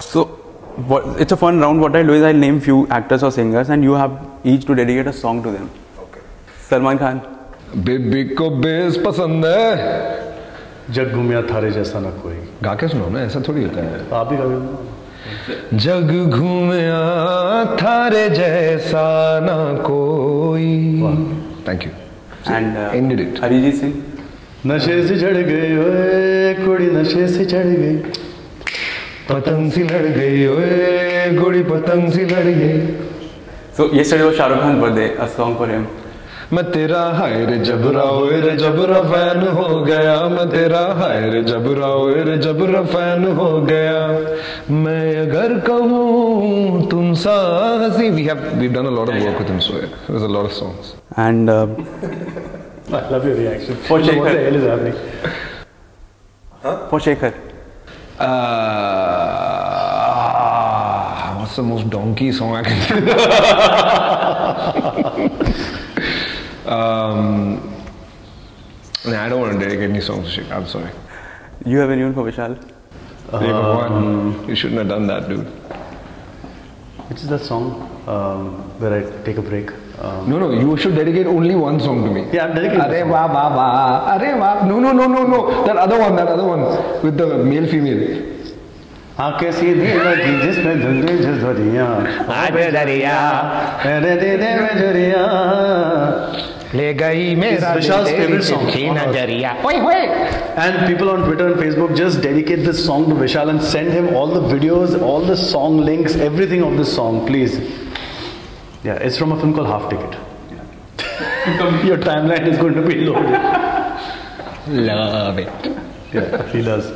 So, it's a fun round. What I'll do is I'll name few actors or singers, and you have each to dedicate a song to them. Okay. Salman Khan. Baby को base पसंद है, जग घूमिया थारे जैसा ना कोई. गा के सुनो ना, ऐसा थोड़ी होता है. आप ही गा. जग घूमिया थारे जैसा ना कोई. Thank you. And ended it. Arijit Singh. नशे से चढ़ गई ओए कुड़ी, नशे से चढ़ गई, पतंग सी लड़ गई ओए गुड़ी, पतंग सी लड़ गई. So yesterday was Shah Rukh Khan's birthday. A song for him. मैं तेरा हाय रे जबरा ओए रे जबरा फैन हो गया. मैं तेरा हाय रे जबरा ओए रे जबरा फैन हो गया. मैं अगर कहूँ तुम सा हंसी. We've done a lot of work with him, so there's a lot of songs. And I love your reaction. For Shekhar. What the hell is happening? For Shekhar. What's the most donkey song I can do? Nah, I don't want to dedicate any songs to Shekhar. I'm sorry. You have anyone for Vishal? Hey, Bhagwan, you shouldn't have done that, dude. Which is that song where I take a break? No, you should dedicate only one song to me. Yeah, I'm dedicating. Arey wah wah wah, arey wah. No. That other one with the male female. आंखें सीधी लगी जिसमें धुंधली झुरियाँ, आबे दरिया, मेरे दीदे में झुरियाँ, ले गई मेरा Vishal's favorite song. नजरिया. Wait. And people on Twitter and Facebook, just dedicate this song to Vishal and send him all the videos, all the song links, everything of this song, please. Yeah, it's from a film called Half Ticket. Your timeline is going to be loaded. Love it. Yeah, he does.